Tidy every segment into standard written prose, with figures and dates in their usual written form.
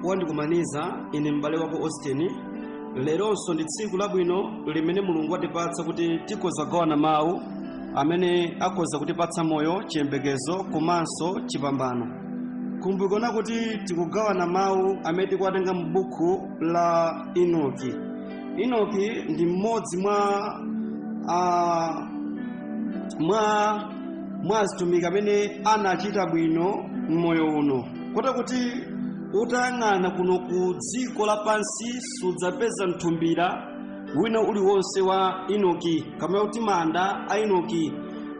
wandikumaniza ine m'bale wako Austin. Leronso ndi tsiku labwino limene Mulungu watipatsa kuti tikhoza kugawana mawu amene akhoza kutipatsa moyo, chiyembekezo komanso chipambano. Kumbukirani kuti tikugawana mawu amene tikuwatenga m'buku la Enoki. Enoki ndi mmodzi mwa azitumiki amene anachita bwino m'moyo uno, kota kuti utayang'ana kuno ku dziko lapansi sudzapeza mthumbira wina uliwonse wa Enoki, kama kuti manda a Enoki.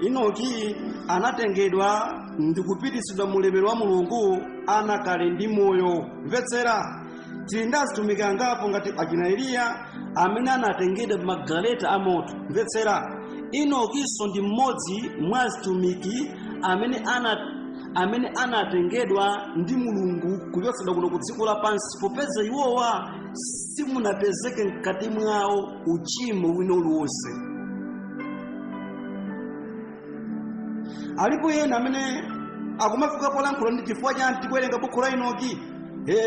Enoki anatengedwa ndi kupititsidwa mu ulemerero wa Mulungu anakale ndi moyo. Mvetsera, tili ndi azitumiki angapo ngati achina Eliya amene anatengedwa magaleta a moto. Mvetsera, Enokinso ndi mmodzi mwa azitumiki amene anatengedwa ndi Mulungu kuchotsedwa kuno ku dziko lapansi, popeza iwowa simunapezeke mkati mwawo uchimo wina uliwonse. Alipo ena amene akumafika polankhula ndi chifukwa chani tikuwerenga buku la Enoki,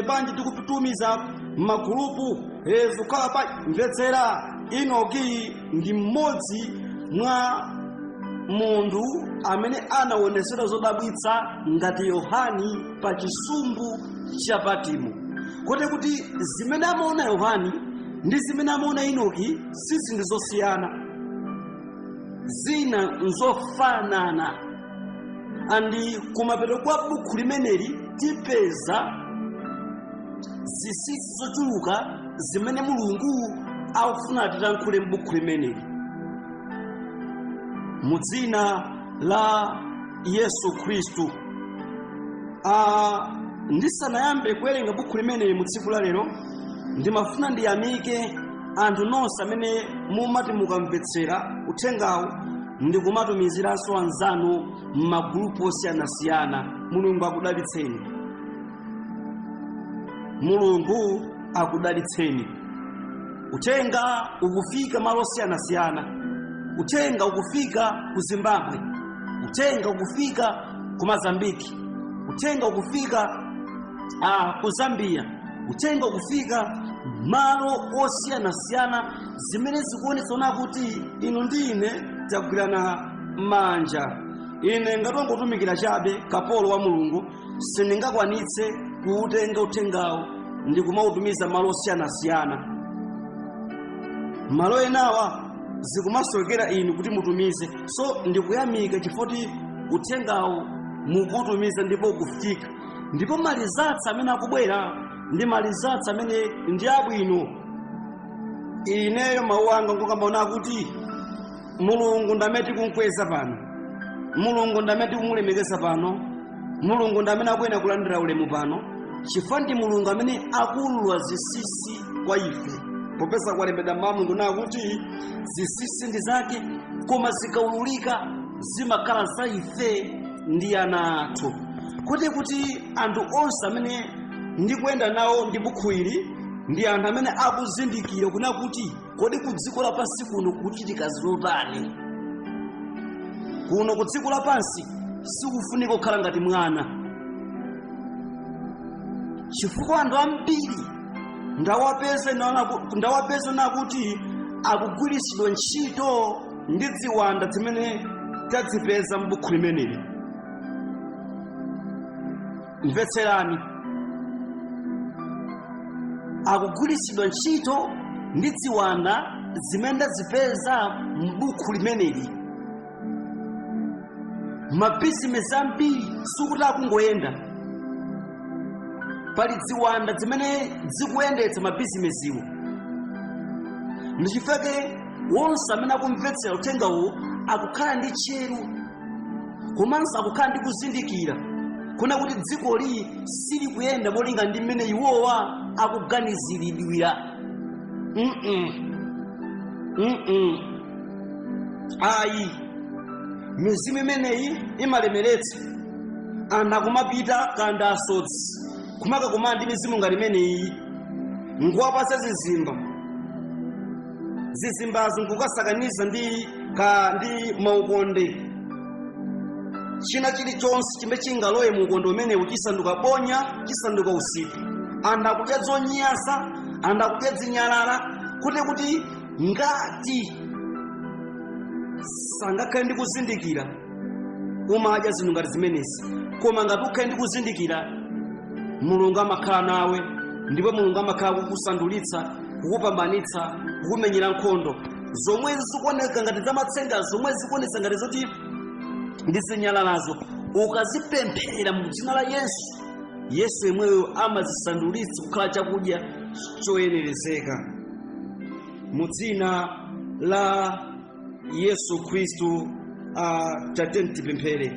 banji tikutumiza magulupu zikhala pa. Mvetsera, Enoki ndi mmodzi mwa munthu amene anaonetsera zodabwitsa ngati Yohani pa chisumbu cha Patimo. Kote kuti zimene amaona Yohani ndi zimene amaona Enoki sisi ndi zosiyana, zina nzofanana. Andi kumapeto kwa buku limeneli tipeza zisisi zochuluka zimene Mulungu akufuna titankhule m'buku limeneli. Mudzina la Yesu Khristu. Ndisanayambe kuwerenga buku limeneli mu tsiku la lero, ndimafuna ndiyamike anthu nonse amene mumati mukamvetsera uthengawu ndi kumatumiziranso anzanu m'magulupu osiyanasiyana. Mulungu akudalitseni. Mulungu akudalitseni. Uthenga ukufika malo osiyanasiyana. Uthenga ukufika ku Zimbabwe, uthenga ukufika ku Mozambiki, uthenga ukufika ku Zambia, uthenga ukufika malo osiyanasiyana zimene zikuonetsana kuti inu ndi ine tagwirana manja. Ine ngatongotumikira chabe kapolo wa Mulungu sindingakwanitse kuutenga uthengawo ndi kumautumiza malo osiyanasiyana. Malo enawa zikumasokera inu kuti mutumize, so ndikuyamika chifukwa uthengawo mukutumiza ndipo ukufika. Ndipo malizatsa amene akubwera ndi malizatsa amene ndi abwino. Ineyo mawu anga ngokambaona kuti Mulungu ndameti kumkweza pano, Mulungu ndameti kumulemekeza pano, Mulungu ndamene akuyena kulandira ulemu pano, chifukwa ndi Mulungu amene akulula zisisi kwa ife. Popeza kwalembedwa Mulungu nakuti zisisi ndi zake, koma zikaululika zimakhala za ife ndi ana athu. Kuti anthu onse amene ndikuyenda nawo ndi buku ili ndi anthu amene akuzindikira kuna kuti kodi ku dziko lapansi kuno kuchitika zotani. Kuno ku dziko lapansi sikufunika kukhala ngati mwana, chifukwa anthu ambiri ndawapeza nakuti akugwiritsidwa ntchito ndi ziwanda zimene tazipeza m'buku limeneli. Mvetserani, akugwiritsidwa ntchito ndi ziwanda zimene tazipeza m'buku limeneli. Mabizinesi ambiri sikuti akungoyenda, pali ziwanda zimene zikuyendetsa mabizinesiwo. Ndichifukwa wonse amene akumvetsera uthengawo akukhala ndi tcheru, komanso akukhala ndi kuzindikira kuna kuti dziko li sili kuyenda molinga ndi mmene iwowa akuganiziridwira. Ayi, mizimu imeneyi imalemeretsa anthu akumapita kanda asodzi kumaka kumana ndi mizimu ngati imeneyi, nguwapasa zizimbazo nkukasakaniza ndi maukonde. China chilichonse chimene chingalowe mu ukonde umenewu chisanduka bonya, chisanduka usiku. andakudya zonyasa, andakudya zinyalala, kuti ngati sangakhale ndi kuzindikira umadya zinthu ngati zimenezi. Koma ngati ukhale ndi kuzindikira, Mulungu amakhala nawe, ndipo Mulungu amakhala kukusandulitsa, kukupambanitsa, kukumenyera nkhondo. Zomwe zikuoneka ngati zamatsenga, zomwe zikuonesa ngati zoti ndi zinyalalazo, ukazipempherera mu dzina la Yesu, Yesu yemweyo amazisandulitsa kukhala chakudya choyenerezeka. Mu dzina la Yesu Khristu tateni tipemphere.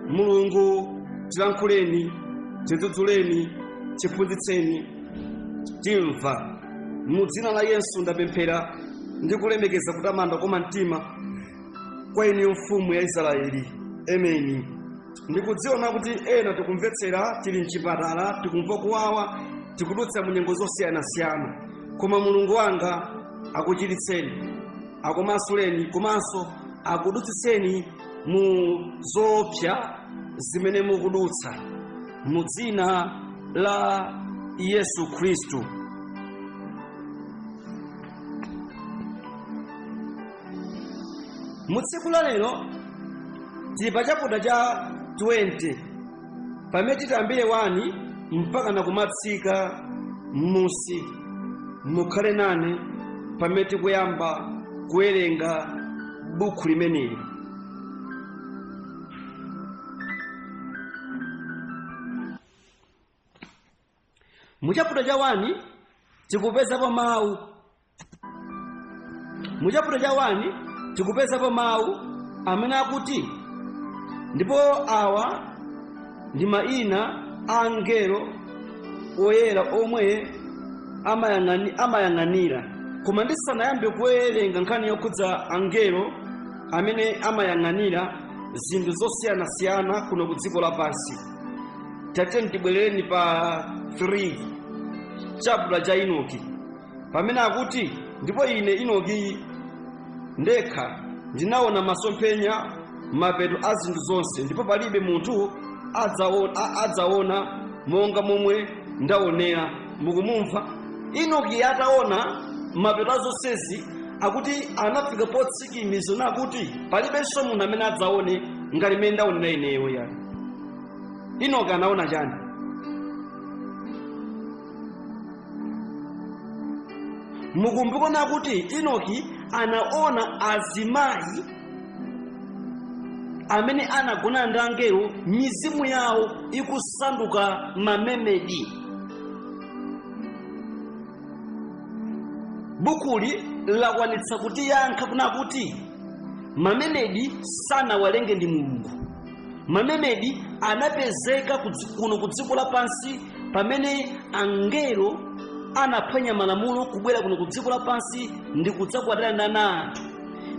Mulungu tilankhuleni, tidzudzuleni, tiphunzitseni, timva. Mu dzina la Yesu ndapemphera ndi kulemekeza kutamanda kwa mtima kwa inu mfumu ya Israeli. Amen. Ndikudziona kuti ena tikumvetsera tili mchipatala, tikumva kuwawa, tikudutsa mu nyengo zosiyanasiyana, koma Mulungu wanga akuchiritseni, akumasuleni, komanso akudutsitseni mu zoopsa zimene mukudutsa mu dzina la Yesu Khristu. Mu tsiku la lero tili pa chaputala cha 20 pamene titambire 1 mpaka na kumatsika musi. Mukhale nane pamene tikuyamba kuwerenga buku limeneli. Mu chaputala cha 1 tikupezapo mawu. Mu chaputala cha 1 tikupezapo mawu amene akuti, ndipo awa ndi mayina a angelo oyera omwe amayang'anira. Koma ndisanayambe kuwerenga nkhani yokhudza angelo amene amayang'anira zinthu zosiyanasiyana kuno ku dziko lapansi, tateni tibwerereni pa 3 chaputala cha Enoki pamene akuti, ndipo ine Enoki ndekha ndinaona masomphenya mapeto a zinthu zonse, ndipo palibe munthu adzaona monga momwe ndaonera. Mukumumva? Enoki ataona mapeto a zonsezi akuti anafika potsikimizo nakuti palibenso munthu amene adzaone ngati mmene ndaonera ineyo. Yani Enoki anaona chani? Mukumbukona kuti Enoki anaona azimayi amene anagona ndi angelo, mizimu yawo ikusanduka mamemedi. Bukuli lakwanitsa kuti yankha kuna kuti mamemedi sanawalenge ndi Mulungu. Mamemedi anapezeka kuno ku dziko lapansi pamene angelo anaphwanya malamulo kubwera kuno ku dziko lapansi ndi kudzakwatana na anthu.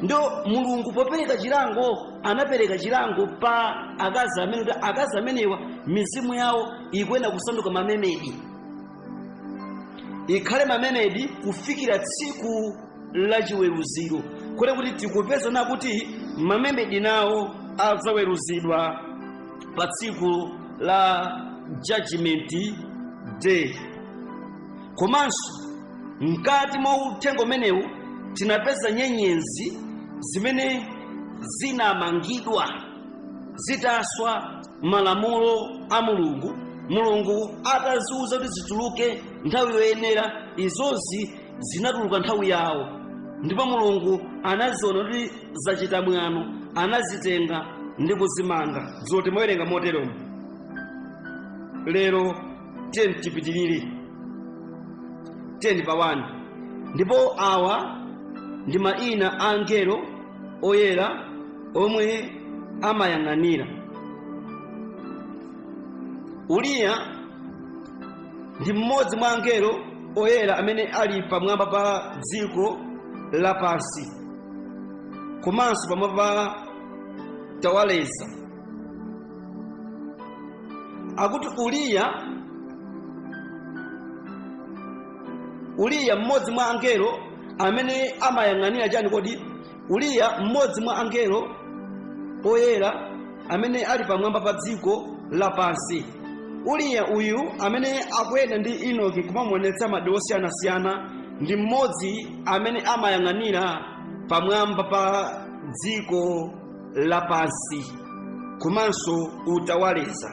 Ndo Mulungu popereka chilango anapereka chilango pa akazi amene, kuti akazi amenewa mizimu yawo ikuyenda kusanduka mamemedi, ikhale mamemedi kufikira tsiku la chiweruziro. Kuti tikupeza na kuti mamemedi nawo adzaweruzidwa pa tsiku la Judgment Day. Komanso mkati mwa uthenga umenewu tinapeza nyenyezi zimene zinamangidwa zitaswa malamulo a Mulungu. Mulungu ataziuza kuti zituluke nthawi yoyenera, izozi zinatuluka nthawi yawo, ndipo Mulungu anaziona kuti zachita mwano, anazitenga ndi kuzimanga. Zoti moyerenga moteromo. Lero tiyeni tipitirire. Tiyeni pa 1. Ndipo awa ndi mayina a angelo oyera omwe amayang'anira. Uriya ndi mmodzi mwa angelo oyera amene ali pamwamba pa dziko lapansi, komanso pamwamba pa tawaleza. Akuti Uriya mmodzi mwa angelo amene amayang'anira chani kodi? Uriya mmodzi mwa angelo oyera amene ali pamwamba pa dziko lapansi, Uriya uyu amene akuyenda ndi Enoki kumamuonetsa madiwo osiyanasiyana ndi mmodzi amene amayang'anira pamwamba pa dziko lapansi komanso utawaleza.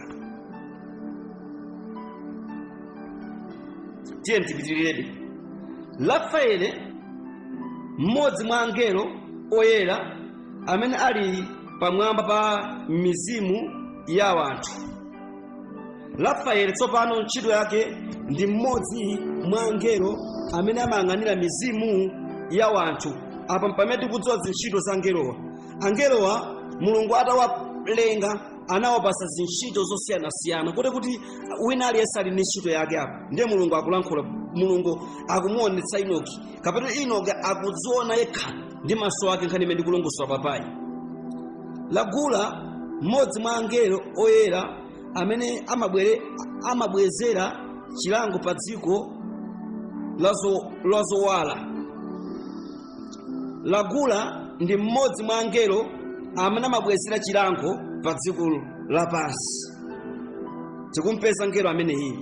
Tiye tipitirire. Rafaeli, mmodzi mwa angelo oyera amene ali pamwamba pa mizimu ya wanthu. Rafaeli tsopano ntchito yake ndi mmodzi mwa angelo amene amayang'anira mizimu ya wanthu. Apa pamene tikudziwa zintchito za angelowa. Angelowa Mulungu atawalenga anawapasa zintchito zosiyanasiyana kuti wina aliyense ali ndi ntchito yake apa. Ndiye Mulungu akulankhula, Mulungu akumuonetsa Enoki kapena Enoki akudziona yekha ndi maso ake nkhani imene ndikulongosola papayi. Lagula, mmodzi mwa angelo oyera amene amabwezera chilango pa dziko lazowala. Lagula ndi mmodzi mwa angelo amene amabwezera chilango pa dziko lapansi. Tikumpeza angelo ameneyi.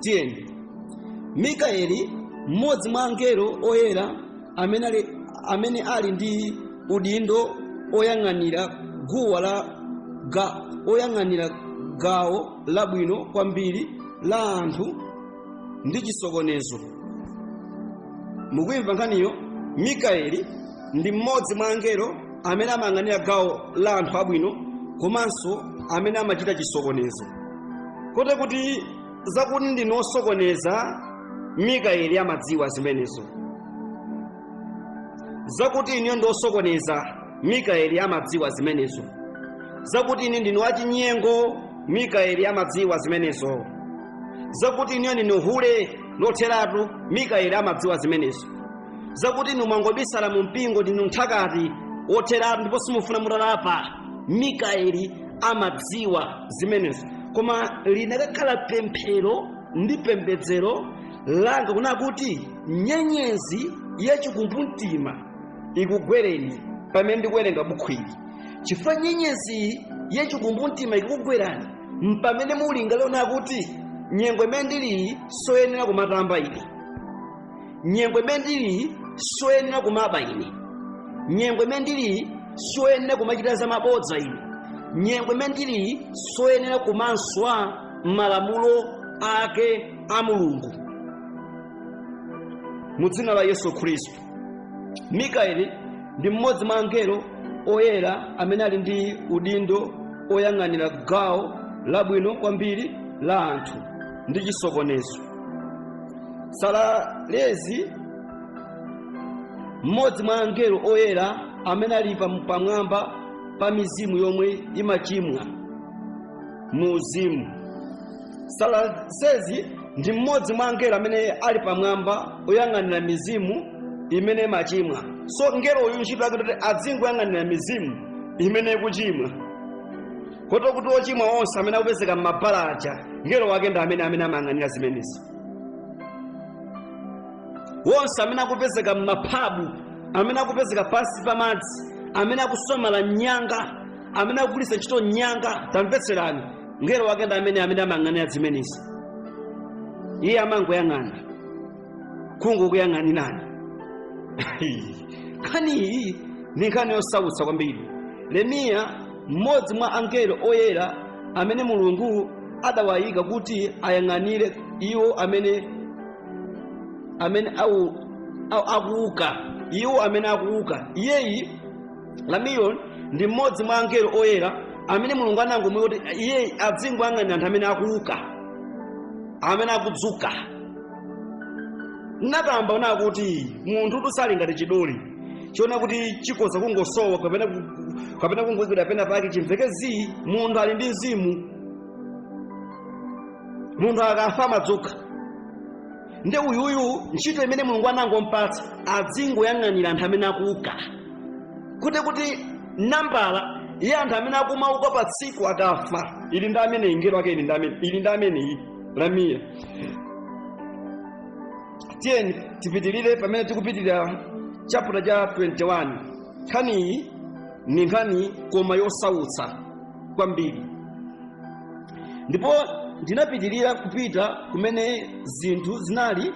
Tiyeni. Mikaeli, mmodzi mwa angelo oyera amene ali ndi udindo oyang'anira gawo labwino kwambiri la anthu ndi chisokonezo. Mukuimva nkhaniyo? Mikaeli ndi mmodzi mwa angelo amene amayang'anira gawo la anthu abwino komanso amene amachita chisokonezo. Kuti zakuti ndinosokoneza, Mikaeli amadziwa zimenezo. Zakuti ine ndosokoneza, Mikaeli amadziwa zimenezo. Zakuti ine ndino wachinyengo, Mikaeli amadziwa zimenezo. Zakuti ine ndino hule lotheratu, Mikaeli amadziwa zimenezo. Zakuti ine mwangobisala mu mpingo ndino nthakati otheratu ndipo simufuna mutalapa, Mikaeli amadziwa zimenezo. Koma linakakhala pemphero ndi pembedzero langa kuna kuti nyenyezi yachikumbumtima ikugwereni pamene ndikuwerenga buku ili. Chifukwa nyenyezi yachikumbumtima ikukugwerani pamene mulinga lona kuti nyengo imene ndili soyenera kumatamba ine, nyengo imene ndili soyenera kumaba ine, nyengo imene ndili soyenera kumachita za mabodza ine, nyengo imene ndili soyenera kumanswa malamulo ake a Mulungu mu dzina la Yesu Khristu. Mikaeli ndi mmodzi mwa angelo oyera amene ali ndi udindo oyang'anira gawo labwino kwambiri la anthu ndi chisokonezo. Salalezi, mmodzi mwa angelo oyera amene ali pamwamba pa mizimu yomwe imachimwa mu uzimu. Salalezi ndi mmodzi mwa angelo amene ali pamwamba oyang'anira mizimu imene imachimwa. So ngelo uyu ntchito yake kuti azingoyang'anira mizimu imene ikuchimwa. Kuti ochimwa onse amene akupezeka m'mabalaja, ngelo wake ndi amene amayang'anira zimenezi. Wonse amene akupezeka m'maphabu, amene akupezeka pansi pa madzi, amene akusomala nyanga, amene akugulitsa ntchito nyanga, tamvetserani, ngelo wake ndi amene amayang'anira zimenezi. Iye amangoyang'ana kungokuyang'anirani. Nkhani iyi ndi nkhani yosautsa kwambiri. Yeremiya, mmodzi mwa angelo oyera amene Mulungu adawayika kuti ayang'anire iwo amene akuuka, iwo amene akuuka. Iyeyi Yeremiya ndi mmodzi mwa angelo oyera amene Mulungu anangomuyika kuti iye azingoyang'anira anthu amene akuuka, amene akudzuka. Nakamba una kuti munthu tusali ngati chidoli chiona kuti chikoza kungosowa kapena kungwikira pena pake chimvekezi. Munthu ali ndi mzimu, munthu akafa amadzuka. Nde uyuyu ntchito imene Mulungu anangompatsa azingoyang'anira anthu amene akuuka. Kuti nambala ya anthu amene akumauka pa tsiku akafa ili ndi amene ingelo ake ili ndi amene Yeremiya. Tiyeni tipitirire pamene tikupitirira chapter cha 21. Nkhani iyi ni nkhani koma yosautsa kwambiri. ndipo ndinapitirira kupita kumene zinthu zinali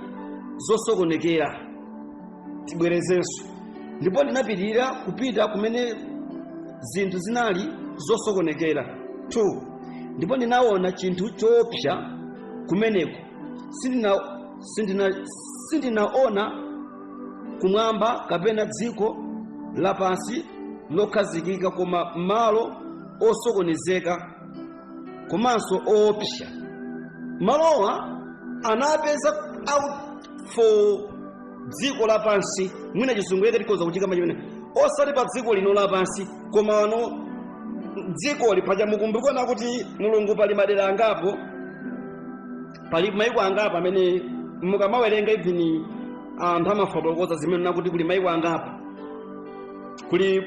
zosokonekera. Tibwerezenso. Ndipo ndinapitirira kupita kumene zinthu zinali zosokonekera. 2. Ndipo ndinaona chinthu choopsa kumeneko. Sindinaona kumwamba kapena dziko lapansi lokhazikika, koma malo osokonezeka komanso oopsa. Malowa anapeza out for dziko lapansi. Mwina chizungu tikoza kuchika machimene osati pa dziko lino lapansi, koma wano dziko lipaja. Mukumbukana kuti Mulungu pali madera angapo, pali maiko angapo amene mukamawerenga even anthu amafotokoza zimene nakuti kuli maiko angapo. Kuli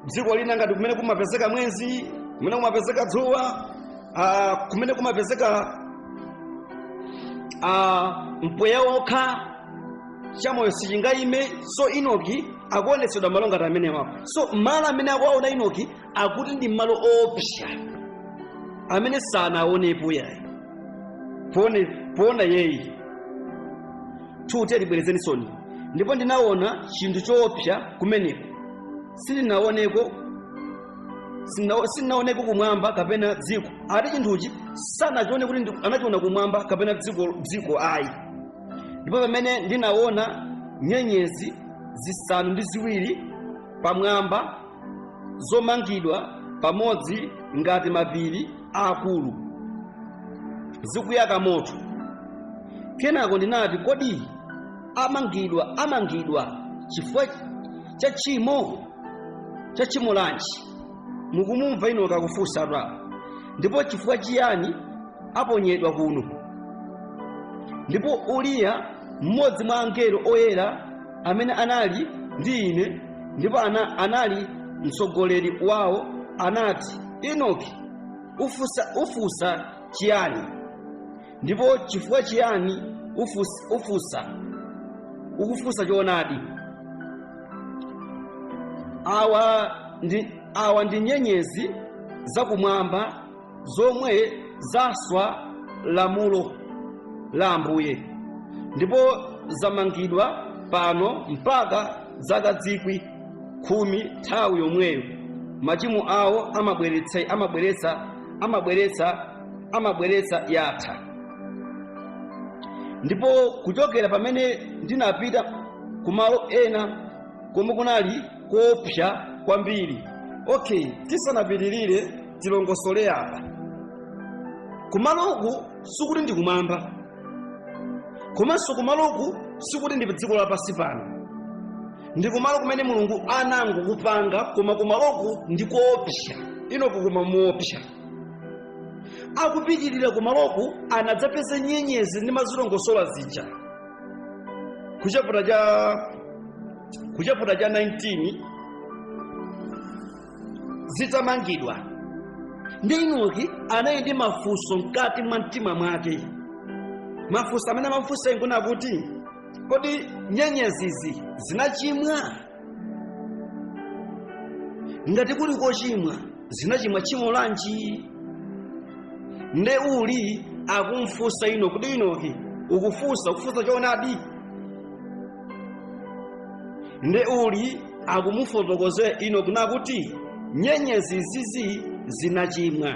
dziko lina ngati kumene kumapezeka mwezi, kumene kumapezeka dzuwa, kumene kumapezeka mpweya wokha, chamoyo sichingayime. So Enoki akuonetsedwa malo ngati amene wapo. So malo amene akuwaona Enoki akuti ndi malo opsa amene sanaonepo yayi poona yeyi. 2 Tibwerezenisoni. Ndipo ndinaona chinthu choopsa kumeneko. Sindinaoneko kumwamba kapena dziko. Ati chinthuchi sanachione kuti anachiona kumwamba kapena dziko ayi. Ndipo pamene ndinaona nyenyezi zisanu ndi ziwiri pamwamba, zomangidwa pamodzi ngati mapiri akulu, zikuyaka moto. Kenako ndinati, kodi amangidwa chifukwa cha chimo lanji? Mukumumva Enoki akufunsa apa. Ndipo chifukwa chiyani aponyedwa kuno? Ndipo Uriya, mmodzi mwa angelo oyera amene anali ndi ine ndipo anali mtsogoleri wawo, anati, Enoki, ufusa chiyani? Ndipo chifukwa chiyani ukufusa choonadi? Awa ndi nyenyezi zakumwamba zomwe zaswa lamulo la Ambuye, ndipo zamangidwa pano mpaka zaka 10,000 nthawi yomweyo. Machimo awo amabweretsa yatha. Ndipo kuchokera pamene ndinapita kumalo ena komwe kunali koopsa kwambiri. Okay, tisanapitirire tilongosole apa. Kumaloku sikuti ndi kumwamba, komanso kumaloku sikuti ndi dziko lapansi pano. Ndi kumalo kumene Mulungu anangokupanga, koma kumaloku ndi koopsa. Enoki koma muopsa. Akupitirira kumaloku anadzapeza nyenyezi ndi mazilongosola zija. Kuchaputala cha 19 zitamangidwa. Ndi Enoki anali ndi mafunso mkati mwa mtima mwake. Mafunso amene amafunsa nkuna kuti, kodi nyenyezizi zinachimwa? Ngati kuli kochimwa, zinachimwa chimo lanji? Nde Uli akumfunsa Enoki kuti, Enoki, ukufunsa choonadi? Nde Uli akumufotokozera Enoki nakuti nyenyezi zizi zinachimwa,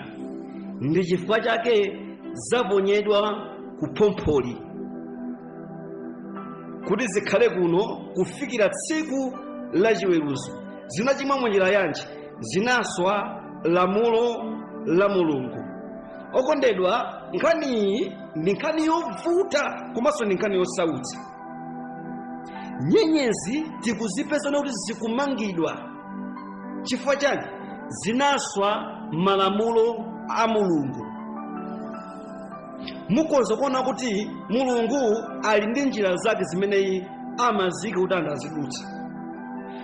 ndi chifukwa chake zaponyedwa kupompholi, kuti zikhale kuno kufikira tsiku la chiweruzo. Zinachimwa mwenjira yanji? Zinaswa lamulo la Mulungu. Okondedwa, nkhani ndi nkhani yovuta komanso ndi nkhani yosautsa. Nyenyezi tikuzipeza kuti zikumangidwa chifukwa chani? Zinaswa malamulo a Mulungu. Mukonza kuona kuti Mulungu ali ndi njira zake zimene amazika kuti angazidutsa,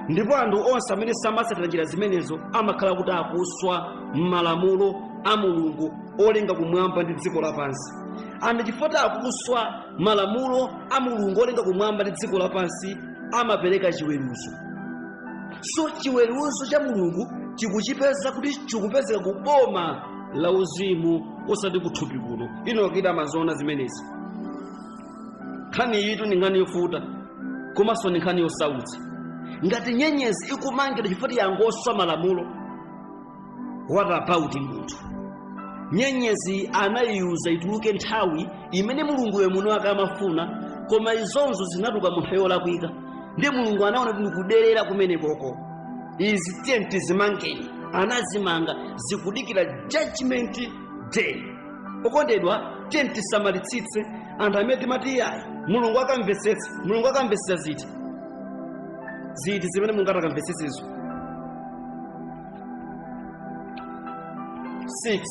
ndipo anthu onse amene samatsatira njira zimenezo amakhala kuti akuswa malamulo a Mulungu olenga kumwamba ndi dziko lapansi. Anthu chifukwa akuswa malamulo a Mulungu olenga kumwamba ndi dziko lapansi amapereka chiweruzo. So chiweruzo cha Mulungu chikuchipeza kuti chikupezeka kuboma la uzimu osati kuthupi kuno. Enoki amazona zimenezi. Nkhani yitu ndi nkhani yofuta komanso ndi nkhani yosautsa. Ngati nyenyezi ikumangidwa chifukwa yangoswa malamulo, what about munthu? Nyenyezi anayuza ituluke nthawi imene mulungu yemuno akamafuna, koma izonzo zinatuka munthu yolakwika, ndi mulungu anaona kuti kuderera kumenekoko. Izi tenti zimangeni anazimanga zikudikira judgment day. Okondedwa, tenti samalitsitse anthu amene timati ayi mulungu akamvetsetsa. Mulungu akamvetsetsa ziti zimene mungati akamvetsetsezo. 6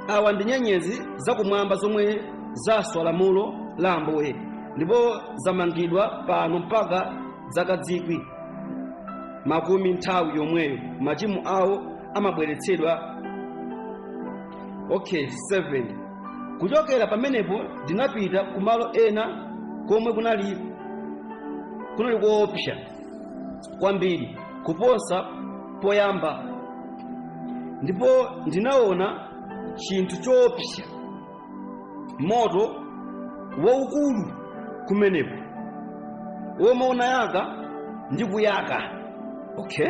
awa ndi nyenyezi zakumwamba zomwe zaswa lamulo la Ambuye, ndipo zamangidwa pano mpaka zakadzikwi makumi nthawi yomweyo machimo awo amabweretsedwa. Okay, 7 kuchokera pamenepo ndinapita kumalo ena komwe kunali koopsa kwambiri kuposa poyamba, ndipo ndinaona chinthu choopsa, moto waukulu kumenepo womwe unayaka ndi kuyaka. Okay,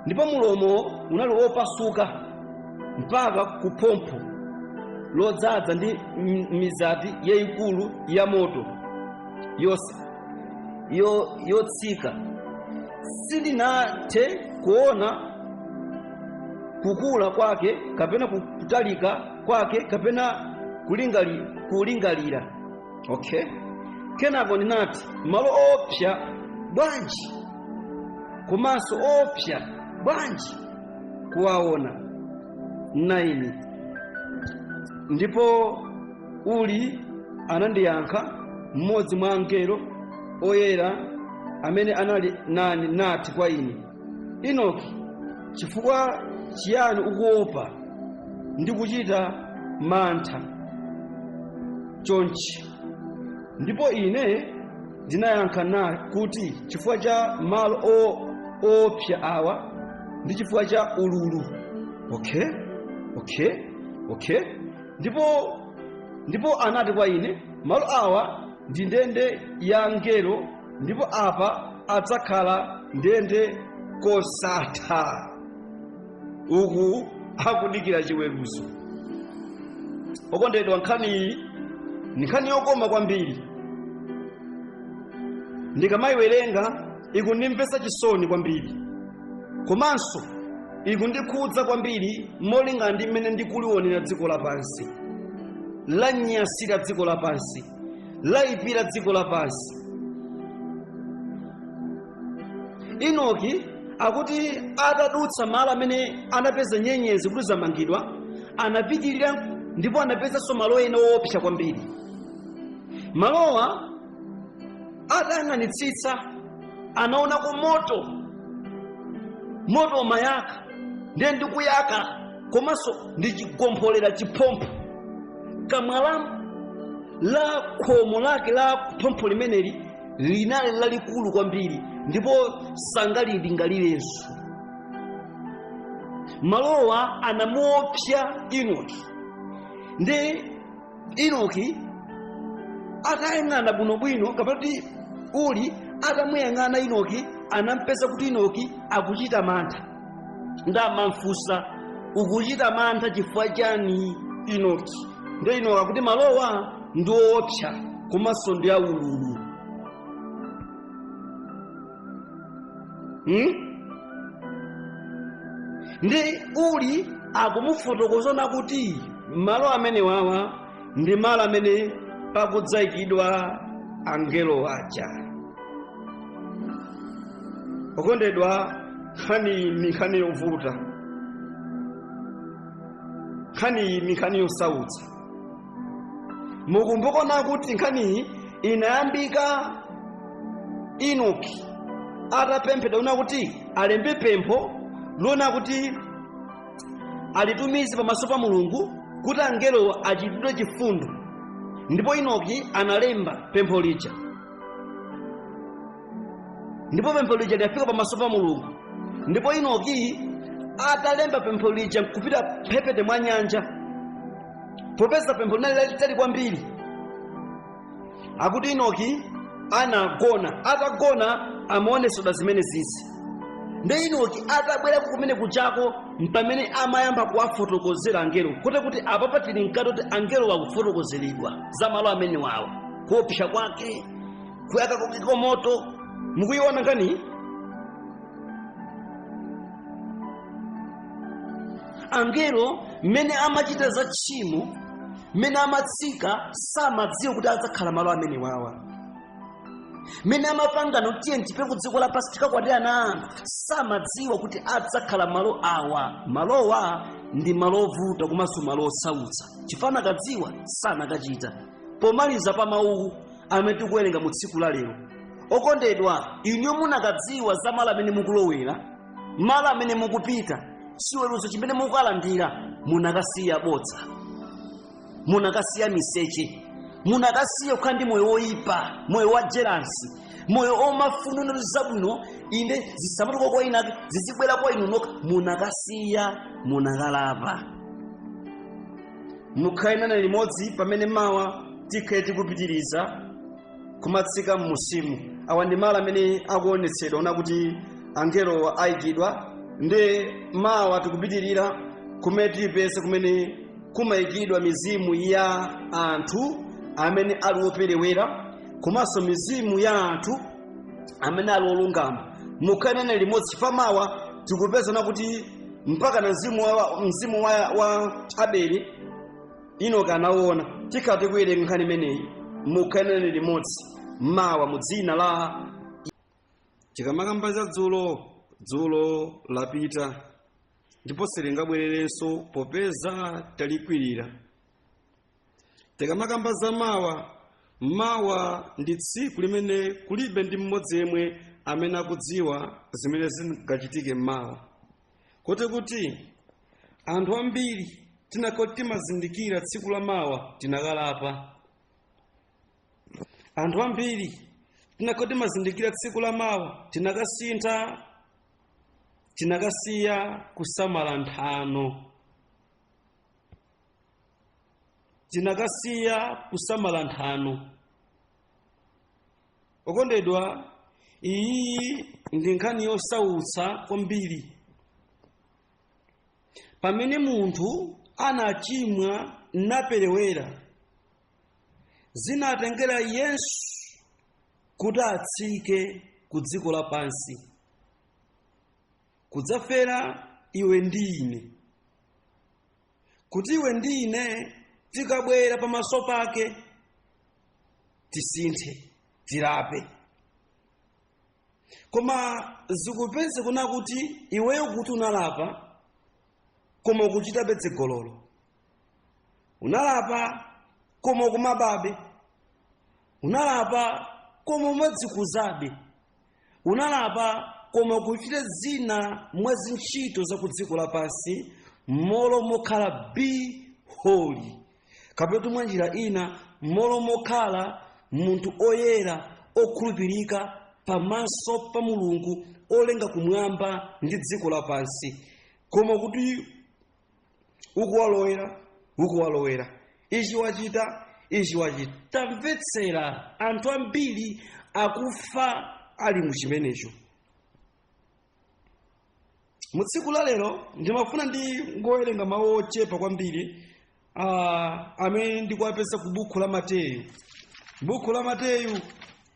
ndipo mulomo unali wopasuka mpaka kuphompho lodzaza ndi mizati yayikulu ya moto yotsika. Sindinathe kuona kukula kwake kapena kutalika kwake kapena kulingalira. Okay, kenako ndinati malo opsa bwanji komanso opsa bwanji kuwaona. 9 ndipo uli anandiyankha mmodzi mwa angelo oyera amene anali nani nati kwa ine, Enoki, chifukwa chiyani ukuopa ndi kuchita mantha chonchi? Ndipo ine ndinayankha naye kuti chifukwa cha malo opsa awa ndi chifukwa cha ululu. Okay. Ndipo anati kwa ine, malo awa ndi ndende ya angelo, ndipo apa adzakhala ndende kosatha. Uku akudikira chiweruzo. Okondedwa, nkhani ni nkhani yokoma kwambiri. Ndikamayiwerenga ikundimvetsa chisoni kwambiri, komanso ikundikhudza kwambiri molingana ndi mmene ndikuliwonera dziko lapansi, lanyasira dziko lapansi, layipira dziko lapansi. Enoki akuti atadutsa malo amene anapeza nyenyezi kuti zamangidwa, anapitirira ndipo anapezanso malo ena woopsa kwambiri. Malowa atayang'anitsitsa anaonako moto mayaka ndiye ndikuyaka, komanso ndichigompolera chiphompho. Kamwala la khomo lake la phompho limeneli linali lalikulu kwambiri, ndipo sangalilingalirenso. Malowa anamuopsa Enoki, ndi Enoki atayang'ana bwinobwino kapati uli atamuyang'ana Enoki anampeza kuti Enoki akuchita mantha. Ndamamfunsa, ukuchita mantha chifukwa chani Enoki? Ndi Enoki akuti malowa ndi woopsa komanso ndi aululu. Ndi uli akumufotokozana kuti malo amene wawa ndi malo amene pakudzayikidwa angelo aja. Okondedwa, nkhani yovuta, nkhani yosautsa. Mukumbukona kuti nkhani inayambika Enoki atapemphera una kuti alembe pempho lona kuti alitumize pamaso pa Mulungu kuti angelo achitidwe chifundo, ndipo Enoki analemba pempho lija, ndipo pempho lija lidafika pamaso pa Mulungu, ndipo Enoki atalemba pempho lija kupita phepete mwa nyanja, popeza pempho linali lalitali kwambiri, akuti Enoki anagona. Atagona amaone soda zimene zizi, ndi Enoki atabwera kumene kuchako mpamene amayamba kuwafotokozera angelo, kuti apapa tili mkato kuti angelo wakufotokozeredwa za malo amene wawa, kuopsa kwake, kuyaka kukiko moto. Mukuiona ngani? Angelo mene amachita za tchimo, mene amatsika, samadziwa kuti adzakhala malo amene wawa. Mene amapangano tiye ntipe ku dziko lapansi tikakwatira ana anthu, samadziwa kuti adzakhala malo awa. Malowa ndi malo ovuta komanso malo osautsa. Chifana kadziwa sanakachita. Pomaliza pa mawu amene tikuwerenga mu tsiku la lero, okondedwa, inu munakadziwa za malo amene mukulowera, malo amene mukupita, chiweruzo chimene mukulandira. Munakasiya bodza, munakasiya miseche, munakasiya kukhala ndi moyo woyipa, moyo wa jealousy, moyo omafuna zabwino inde zisamatuka kwa ina zizibwera kwa inu nokha. Munakasiya, munakalapa. Mukhaina limodzi pamene mawa tikhale tikupitiriza kumatsika mmusimu. Awa ndi malo amene akuonetsedwa ona kuti angelo ayikidwa, ndi mawa tikupitirira kumene tipese kumene kumayikidwa mizimu ya anthu amene ali operewera, komanso mizimu ya anthu amene ali olungama. Mukhaina limodzi pa mawa tikupeza na kuti mpaka na mzimu wa Abeli Enoki anaona. Tikhala tikuwerenga nkhani imeneyi mukhaina limodzi mawa mu dzina la chikamakamba za dzulo lapita, ndipo silingabwererenso popeza talikwirira. Tikamakamba za mawa ndi tsiku limene kulibe ndi mmodzi yemwe amene akudziwa zimene zingachitike mawa. Kuti anthu ambiri tinakoti timazindikira tsiku la mawa tinakalapa. Anthu ambiri tinakoti timazindikira tsiku la mawa tinakasiya kusamala nthano. Tinakasiya kusamala nthano. Okondedwa, iyi ndi nkhani yosautsa kwambiri. Pamene munthu anachimwa naperewera, zinatengera Yesu kuti atsike ku dziko lapansi kudzafera iwe ndi ine, kuti iwe ndi ine tikabwera pamaso pake tisinthe, tirape. Koma zikupeze kuna kuti iweyo kuti unalapa koma ukuchita bedzegololo, unalapa koma kumababe, unalapa koma umadzikuzabe, unalapa koma kuchita zina mwezi ntchito za ku dziko lapansi molo mokhala be holy, kapena mwa njira ina molo mokhala munthu oyera okhulupirika pamaso pa Mulungu olenga kumwamba ndi dziko lapansi. Koma kuti ukuwalowera ichi wachita. Tamvetsera, anthu ambiri akufa ali mu chimenecho. Mu tsiku la lero ndimafuna ngowerenga mawu ochepa kwambiri amene ndikuwapeza ku buku la Mateyu. Buku la Mateyu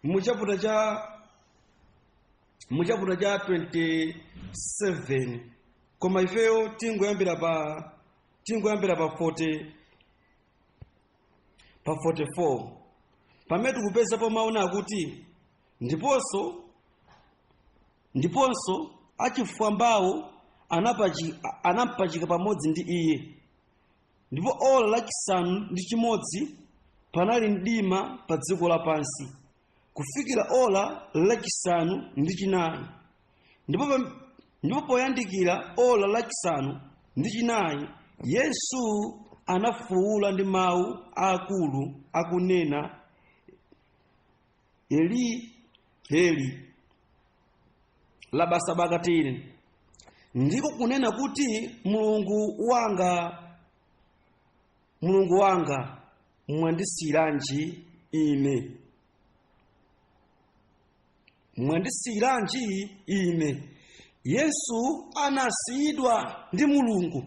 mu chapter cha 27, koma ifeyo tingoyambira pa 44 pamene tikupeza po mawu akuti ndiponso achifwambawo anampachika pamodzi ndi iye, ndipo ola lachisanu ndi chimodzi panali mdima pa dziko lapansi kufikira ola lachisanu ndi chinayi, ndipo poyandikira ola lachisanu ndi chinayi Yesu anafuwula ndi mawu akulu akunena, Eli Eli lama sabakthani, ndiko kunena kuti Mulungu wanga mwandisiranji ine. Mwandisiranji ine. Yesu anasiyidwa ndi Mulungu.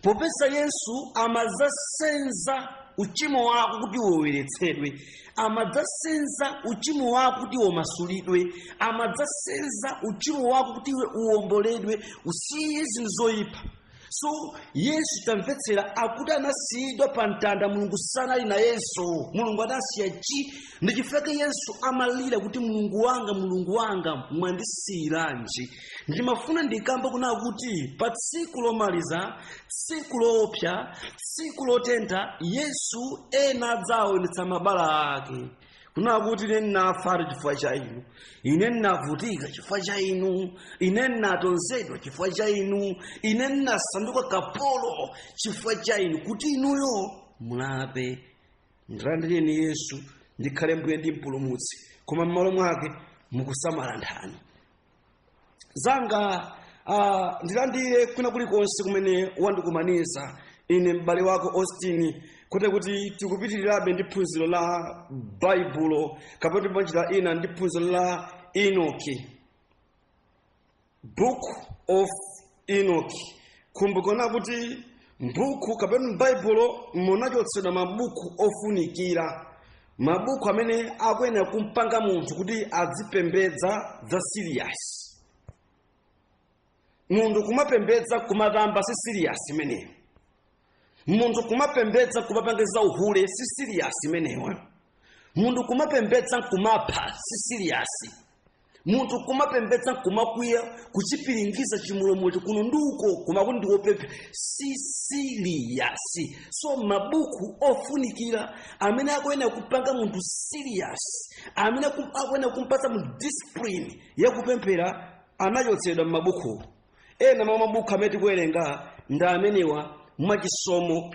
Popeza Yesu amadzasenza uchimo wako kuti uyeretsedwe, amadzasenza uchimo wako kuti umasulidwe, amadzasenza uchimo wako kuti uwomboledwe, usiye zinthu zoyipa. So Yesu tamvetsera akuti anasiyidwa pa mtanda. Mulungu sanali na Yesu, Mulungu anasiya chi. Ndichifukwa Yesu amalira kuti Mulungu wanga mwandisiranji. Ndimafuna ndikamba kuna kuti pa tsiku lomaliza, tsiku loopsa, tsiku lotentha, Yesu ena adzaonetsa mabala ake. Kuna kuti ine ndinafa chifukwa cha inu, ine ndinavutika chifukwa cha inu, ine ndinatonzedwa chifukwa cha inu, ine ndinasanduka kapolo chifukwa cha inu, kuti inuyo mulape. Ndilandireni Yesu ndikhale mbuye ndi mpulumutsi, koma m'malo mwake mukusamala nthani zanga. Ndilandire kwina kulikonse kumene wandikumaniza ine m'bale wako Austin, kuti tikupitirirabe ndi phunziro la Baibulo kapena panjira ina ndi phunziro la Enoki, Book of Enoki. Kumbukana kuti mbuku kapena Baibulo munachotsedwa mabuku ofunikira, mabuku amene akuyenera kumpanga munthu kuti adzipembedza za serious. Munthu kumapembedza kumakamba si serious imeneyo. Munthu kumapembedza kumapangeza uhule si serious imeneyo. Munthu kumapembedza kumapha si serious. Munthu kumapembedza kumakwiya kuchipiringiza chimulomocho kuno nduko kumakuti ndikopepe si serious. So mabuku ofunikira amene akuyenera kupanga munthu serious, amene akuyenera kumpatsa munthu discipline yakupemphera anachotsedwa m'mabuku. Ena mwa mabuku amene tikuwerenga ndi amenewa mwachisomo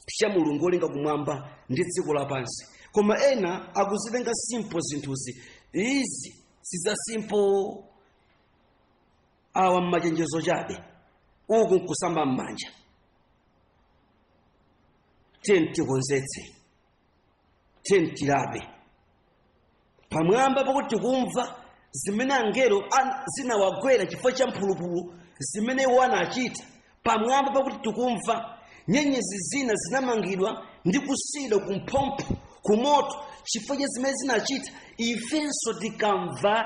cha Mulungu olenga kumwamba ndi dziko lapansi. Koma ena akuzitenga simple zinthuzi. Izi siza simple awa mmachenjezo chabe, uku nkusamba m'manja. Tikonzetse, tilabe pamwamba pakuti tikumva zimene angelo zinawagwera chifukwa cha mphulupulu zimene wanachita. Pamwamba pakuti tikumva nyenyezi zina zinamangidwa ndi kusiyidwa kumphompo kumoto chifukwa cha zimene zinachita. Ifenso tikamva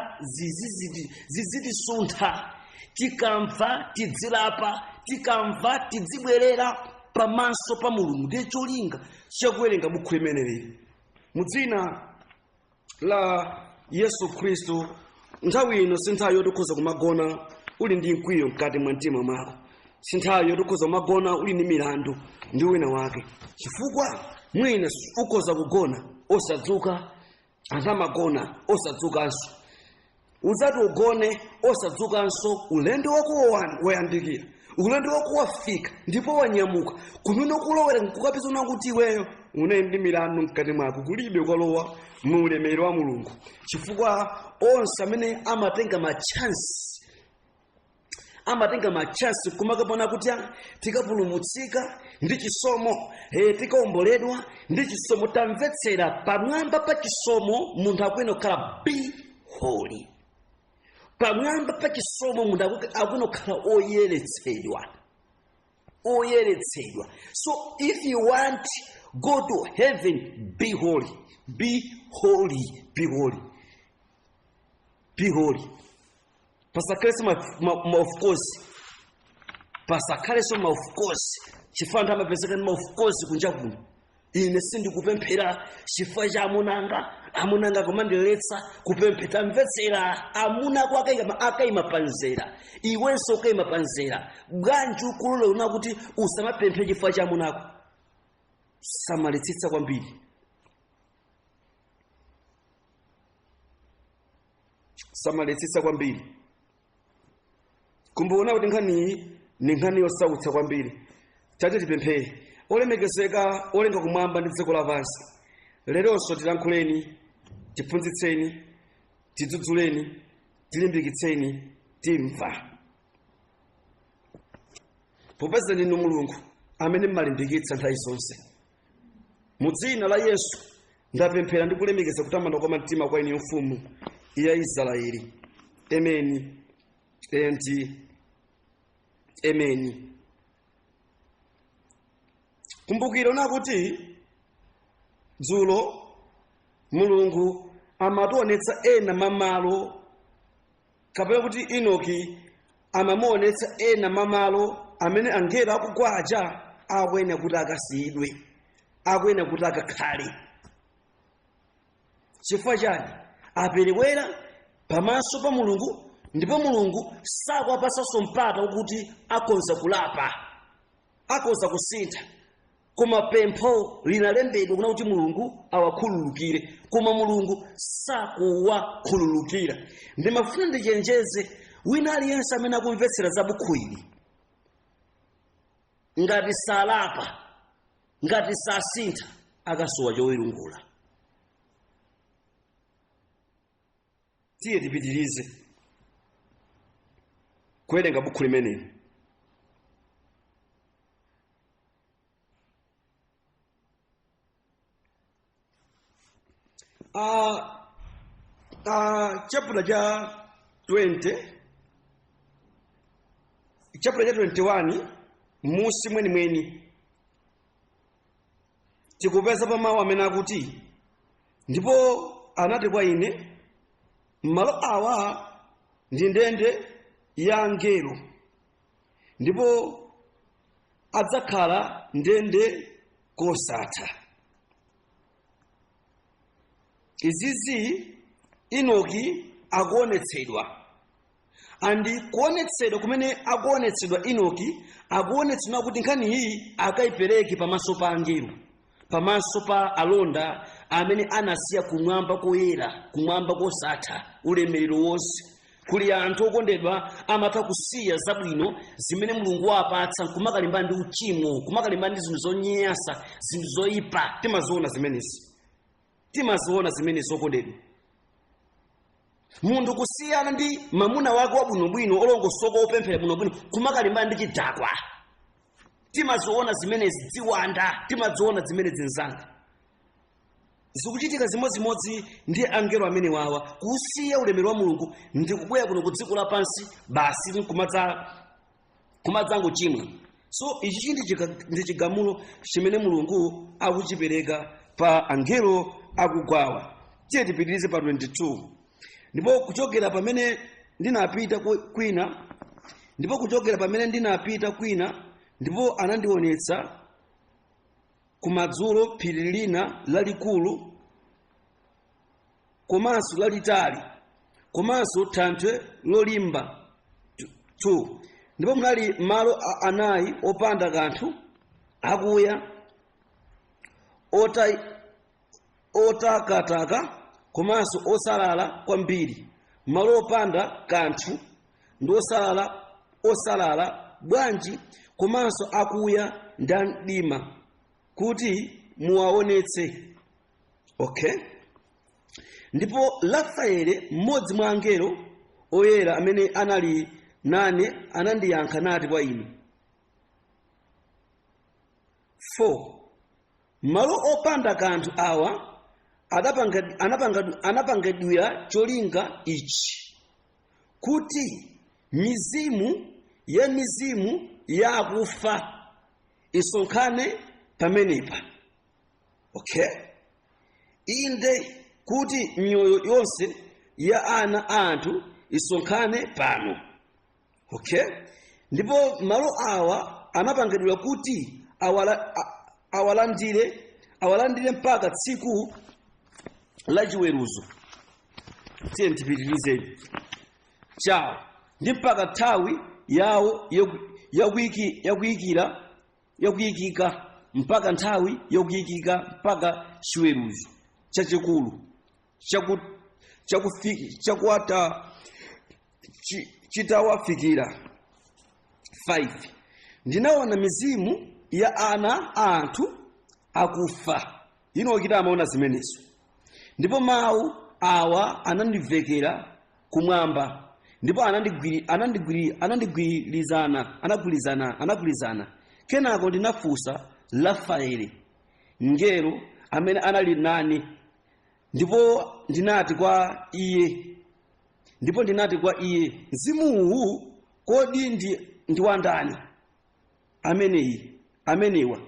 zizitisuntha, tikamva tidzilapa, tikamva tidzibwerera pamaso pa Mulungu. Ndiye cholinga chakuwerenga buku limeneli. Mudzina la Yesu Khristu, nthawi ino sinthawi yotikhoza kumagona uli ndi mkwiyo mkati mwa mtima mwako. Sinthawi yotikhoza kumagona uli ndi milandu ndi wina wake. Chifukwa mwina ukhoza kugona osadzuka, azamagona osadzukanso. Uzati ugone osadzukanso, ulendo wako wayandikira, ulendo wako wafika, ndipo wanyamuka kumene kulowera nkukapeza unakuti iweyo une ndi milandu mkati mwako, kulibe ukalowa mu ulemerero wa Mulungu. Chifukwa onse amene amatenga machansi kumakapona kuti tikapulumutsika ndi chisomo, tikaomboledwa ndi chisomo, tamvetsera pamwamba pa chisomo munthu akuyenera kukhala be holy. Pamwamba pa chisomo munthu akuyenera kukhala oyeretsedwa. So if you want go to heaven, be holy, be holy, be holy, be holy. Pasakaleso ma of course chifanda amapezeka ma of course kunja kuno. Ine sindikupemphera chifukwa cha amunanga kumandiletsa kupemphera. Mvetsera amuna kwa akaima panzera, iwenso ukaima panzera. Bwanji ukulola unakuti usamapemphere chifukwa cha amunako. Samalitsitsa kwambiri. Samalitsitsa kwambiri. Kumbukana kuti nkhani yosautsa kwambiri. Tati tipemphere. Olemekezeka olenga kumwamba ndi dziko lapansi, leronso tilankhuleni, tiphunzitseni, tidzudzuleni, tilimbikitseni, timva. popeza ndinu Mulungu amene mmalimbikitsa nthawi zonse. Mu dzina la Yesu ndapemphera ndi kulemekeza kutamanda kwa mtima kwa inu mfumu ya Israeli. Amen and amen. Kumbukira nakuti dzulo Mulungu amationetsa ena mamalo, kapena kuti Enoki amamuonetsa ena mamalo amene angelo akugwaja akwena kuti akasiyidwe, akwena kuti akakhale. Chifukwa chani? Aperewera pamaso pa Mulungu, ndipo Mulungu sakuwapasanso mpata kuti akonza kulapa, akonza kusintha. Koma pempho linalembedwa kuna kuti Mulungu awakhululukire, koma Mulungu sakuwakhululukira. Ndimafuna ndichenjeze wina aliyense amene akumvetsera za buku ili, ngati salapa, ngati sasintha, akasowa chowerungula. Tiye tipitirize kuwerenga buku limeneli. Chapter ja 20, chapter ja 21, musi mweni tikupeza pa mawu amene akuti, ndipo anati kwa ine, malo awa ndi ndende ya angelo, ndipo adzakhala ndende kosatha. Izizi Enoki akuonetsedwa, andi kuonetsedwa kumene akuonetsedwa Enoki akuonetsedwa kuti nkhani iyi akayipereke pamaso pa angelo, pamaso pa alonda amene anasiya kumwamba koyera, kumwamba kosatha, ulemerero wonse. Kuli anthu okondedwa amatha kusiya zabwino zimene Mulungu wapatsa kumakalimba ndi uchimo, kumakalimba ndi zinthu zonyasa, zinthu zoyipa. Timaziona zimenezi, timaziona zimenezi okondedwa. Munthu kusiyana ndi mamuna wake wabwinobwino olongosoka opemphera bwinobwino kumakalimba ndi chidakwa. Timaziona zimenezi ziwanda, timaziona zimenezi nzanga. Zikuchitika zimodzimodzi ndi angelo amene wawa, kusiya ulemerero wa Mulungu ndi kubwera kuno ku dziko lapansi basi kumadzango chimwa. So ichi ndi chigamulo chimene Mulungu akuchipereka pa angelo akugwawa. Tiye tipitirize pa 22. Ndipo kuchokera pamene ndinapita kwina, ndipo anandionetsa kumadzulo phiri lina lalikulu, komanso lalitali, komanso thanthwe lolimba 2. Ndipo munali malo anayi opanda kanthu, akuya, otakataka, komanso osalala kwambiri. Malo opanda kanthu ndi osalala bwanji, komanso akuya ndi mdima, kuti muwaonetse. Okay? Ndipo Rafaeli, mmodzi mwa angelo oyera amene anali nane, anandiyankha nati kwa ine, 4. Malo opanda kanthu awa anapangidwira cholinga ichi, kuti mizimu ya akufa isonkhane pamenepa. Okay? Inde kuti miyoyo yonse ya ana anthu isonkhane pano. Okay? Ndipo malo awa anapangidwira kuti awalandire mpaka tsiku la chiweruzo. Tiye tipitirize chawo ndi mpaka nthawi yawo yakuyikika, mpaka nthawi yakuyikika mpaka chiweruzo chachikulu chitawafikira. 5. Ndinaona mizimu ya ana anthu akufa. Enoki amaona zimenezo. Ndipo mawu awa anandivekera kumwamba, ndipo anagwirizana. Kenako ndinafunsa Rafaeli ngelo amene anali nane, ndipo ndinati kwa iye mzimuwu kodi ndi wa ndani amenewa?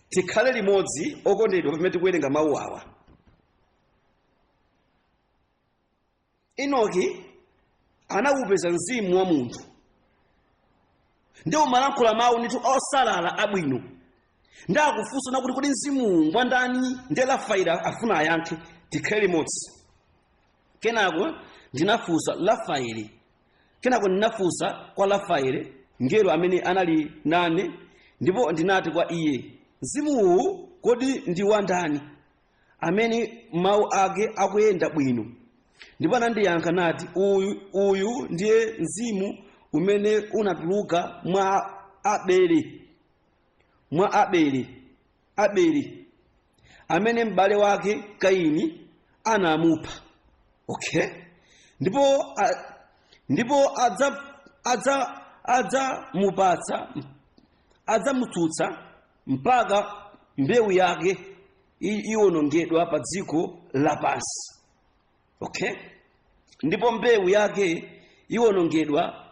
Tikhale limodzi okondedwa pamene tikuwerenga mawu awa. Enoki anawupeza mzimu wa munthu, ndi umalankhula mawu ndithu osalala abwino. Ndakufunsa kuti kodi mzimu ngwa ndani, ndi Rafaeli afuna ayankhe. Tikhale limodzi. Kenako ndinafunsa kwa Rafaeli ngelo amene anali nane, ndipo ndinati kwa iye mzimuwu kodi ndi wa ndani amene mawu ake akuyenda bwino? Ndipo anandiyankha nati, uyu ndiye mzimu umene unatuluka mwa Abeli amene m'bale wake Kaini anamupha. Okay, ndipo adzamutsutsa mpaka mbewu yake iwonongedwa pa dziko lapansi. Okay, ndipo mbewu yake iwonongedwa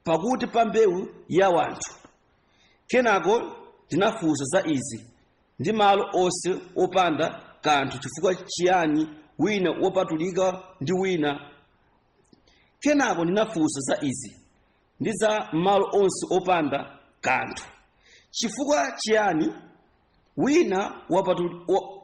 pakuti pa mbewu ya wanthu. Kenako ndinafunsa za izi ndi malo onse opanda kanthu, chifukwa chiyani wina wopatulika ndi wina? Kenako ndinafunsa za izi ndi za malo onse opanda kanthu, chifukwa chiyani wina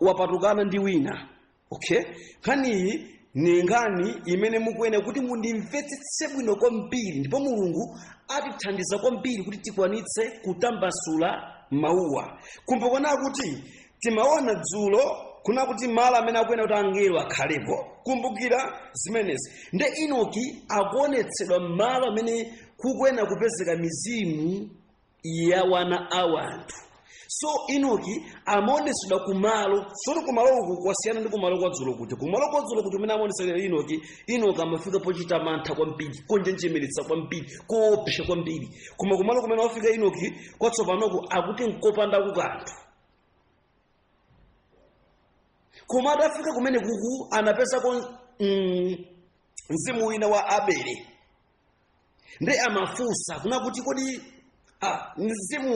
wapatukana ndi wina? Okay, nkhaniyi ni nkhani imene mukuyenera kuti mundimvetsetse bwino kwambiri, ndipo Mulungu atithandiza kwambiri kuti tikwanitse kutambasula mawuwa. Kumbukirani kuti timaona dzulo kuna kuti malo amene akuyenera kuti angelo akhalepo. Kumbukira zimenezi. Nde Enoki akuonetsedwa malo amene kukuyenera kupezeka mizimu ya wana a wanthu. So Enoki amaonetsedwa kumalo, solo kumalo uku kwasiyana ndi kumalo kwa dzulo kuti. Kumalo kwa dzulo kuti umene amaonetsedwa Enoki amafika pochita mantha kwambiri, konjenjemeretsa kwambiri, koopsa kwambiri. Koma kumalo kumene wafika Enoki kwatsopanoko akuti nkopanda kukanthu. Koma adafika kumene kuku anapezako mzimu wina wa Abeli. Nde amafunsa kuna kuti kodi mzimu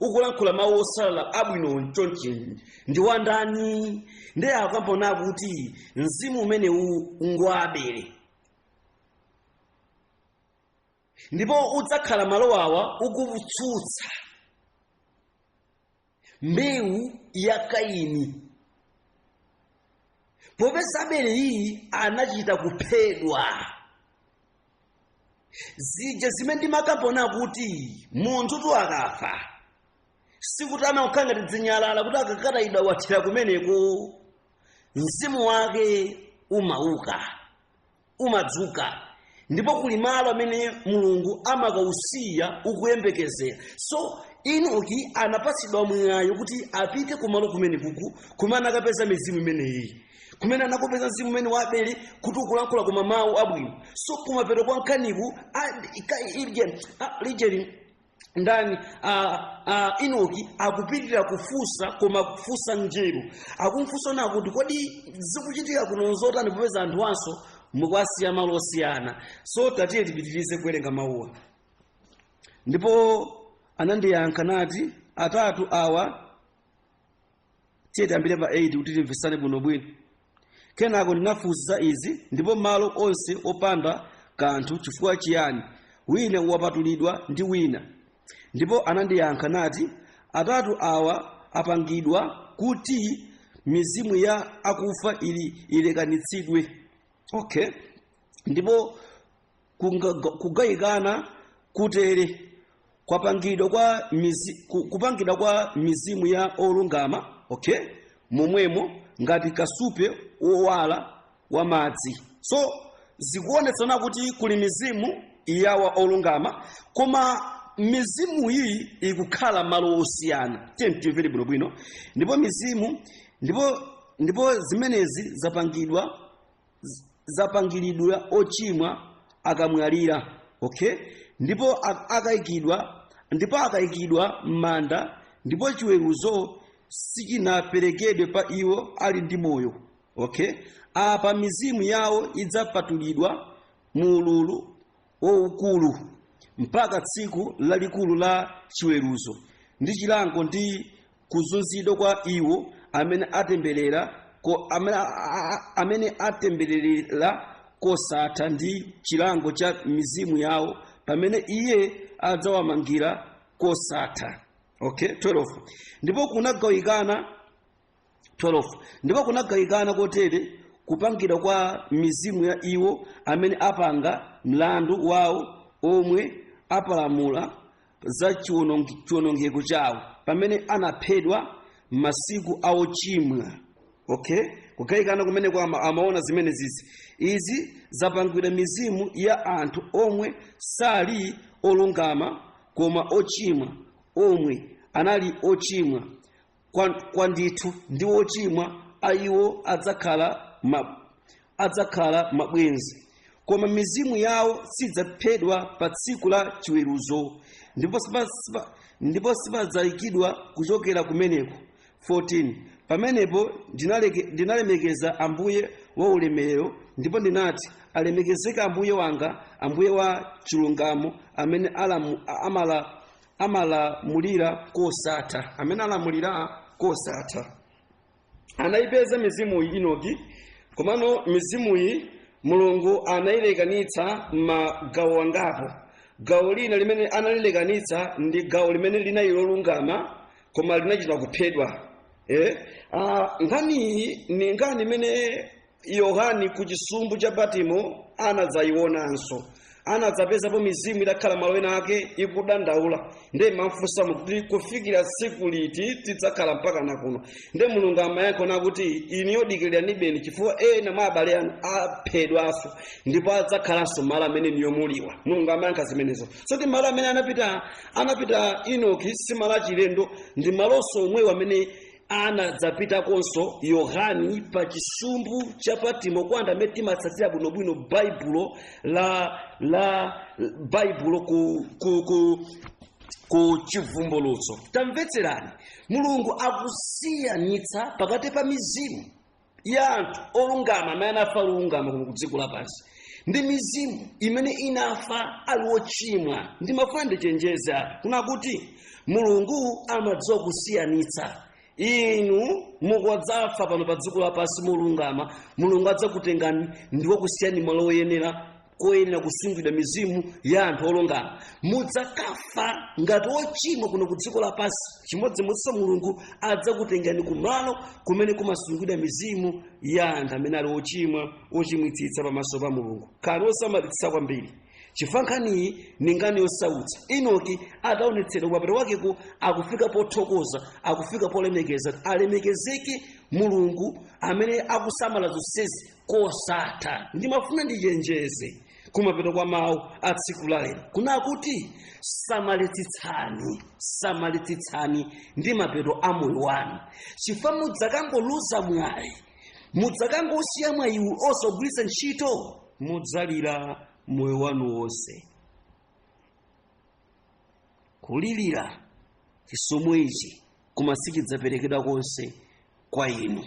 ukulankhula mawu osalala abwino chonchi ndi wa ndani? Nde akampoona kuti mzimu umene ngwa Abeli, ndipo udzakhala malo awa ukutsutsa mbewu ya Kaini. Popeza Abeli iyi anachita kuphedwa. Zija zimene ndimakapona kuti munthu akafa sikuti amakhala ngati dzinyalala kuti akakatayidwa wathira kumeneko, mzimu wake umadzuka, ndipo kuli malo amene Mulungu amakausiya ukuyembekezera. So Enoki anapatsidwa mwayi kuti apite kumalo kumene kuku kumene akapeza mizimu imeneyi, kumene anakupeza mzimu umene wa Abeli kuti ukulankhula koma mawu abwino. So kumapeto kwa nkhaniku ndani Enoki akupitirira kufunsa, koma kufunsa ngelo. Akumfunsa na kuti kodi zikuchitika kuno zotani popeza anthu anso mukwasiya malo osiyana. So tatiye tipitirize kuwerenga mawuwa. Ndipo anandiyankha nati, atatu awa tiye tiyambire pa 8 kuti timvesane bwinobwino. Kenako ndinafunsa izi ndipo malo onse opanda kanthu, chifukwa chiyani wina wapatulidwa ndi wina? Ndipo anandiyankha nati, atatu awa apangidwa kuti mizimu ya akufa ilekanitsidwe. Okay, ndipo kugayikana kutere kupangidwa kwa mizimu ya olungama. Okay, momwemo ngati kasupe wowala wa madzi. So zikuonetsana kuti kuli mizimu yawa olungama, koma mizimu iyi ikukhala malo osiyana. Timvere bwinobwino. Ndipo mizimu ndipo zimenezi zapangiridwa ochimwa akamwalira. Okay, ndipo akayikidwa m'manda, ndipo chiweruzo sichinaperekedwe pa iwo ali ndi moyo. Okay, apa mizimu yawo idzapatulidwa mu ululu waukulu mpaka tsiku lalikulu la chiweruzo, ndi chilango ndi kuzunzidwa kwa iwo amene atemberera kosatha ndi chilango cha mizimu yawo pamene iye adzawamangira kosatha. Okay, 12. Ndipo kunagawikana kotere kupangidwa kwa mizimu ya iwo amene apanga mlandu wawo omwe apalamula za chiwonongeko chawo pamene anaphedwa masiku awo chimwa. Okay, kugawikana kumene kwa amaona zimene izi zapangidwa mizimu ya anthu omwe sali olungama koma ochimwa, omwe anali ochimwa kwa ndithu ndi ochimwa aiwo adzakhala mabwenzi, koma mizimu yawo sidzaphedwa pa tsiku la chiweruzo, ndipo sipadzayikidwa kuchokera kumeneko. 14. Pamenepo ndinalemekeza Ambuye wa ulemerero, ndipo ndinati, alemekezeke Ambuye wanga, Ambuye wa chilungamo, amene amalamulira kosatha, amene alamulira kosatha. Anayipeza mizimu iyi Enoki, komano mizimu iyi Mulungu anayilekanitsa magawo angapo. Gawo lina limene analilekanitsa ndi gawo limene linali lolungama koma linachita kuphedwa. Nkhani ni nkhani imene Yohani ku chisumbu cha Patimo anadzayionanso, anadzapezapo mizimu idakhala malo ena ake ikudandaula, nde mafunsa kuti kufikira tsiku liti tidzakhala mpaka nakuno. Nde Mulungu amayankha kuti inu yodikirira chifukwa ena mwa abale anu aphedwanso ndipo adzakhalanso malo amene niyo muliwa. Mulungu amayankha zimenezo. So ndi malo amene anapita Enoki si malo achilendo, ndi malonso omwewo amene anadzapita konso Yohani pa chisumbu cha Patimo kwa anthu amene timatsatira bwinobwino Baibulo ku chivumbulutso. Tamvetserani, Mulungu akusiyanitsa pakati pa mizimu ya anthu olungama amene anafa olungama ku dziko lapansi ndi mizimu imene inafa ali ochimwa. Ndimafuna ndichenjeza kuna kuti Mulungu amadziwa kusiyanitsa. Inu mukadzafa pano pa dziko lapansi molungama, Mulungu adzakutengani ndipo kusiyani malo oyenera koyenera kusungidwa mizimu ya anthu olungama. Mudzakafa ngati ochimwa kuno ku dziko lapansi, chimodzimodzinso Mulungu adzakutengani kumalo kumene kumasungidwa mizimu ya anthu amene ali ochimwitsitsa pamaso pa Mulungu. Kani osamalitsa kwambiri. Chifankhani ni ngani yosautsa. Enoki adaonetsedwa kwa wake akufika pothokoza, akufika polemekeza, alemekezeke Mulungu amene akusamala zonsezi kosatha. Ndimafuna ndichenjeze kumapeto kwa mawu a tsiku la lero kuna kuti samalitsitsani ndi mapeto a moyo wanu, chifukwa mudzakangoluza mwayi, mudzakangosiya mwayi osagwiritsa ntchito, mudzalira moyo wanu wonse. Kulilira chisomo ichi koma sichidzaperekedwa konse kwa inu.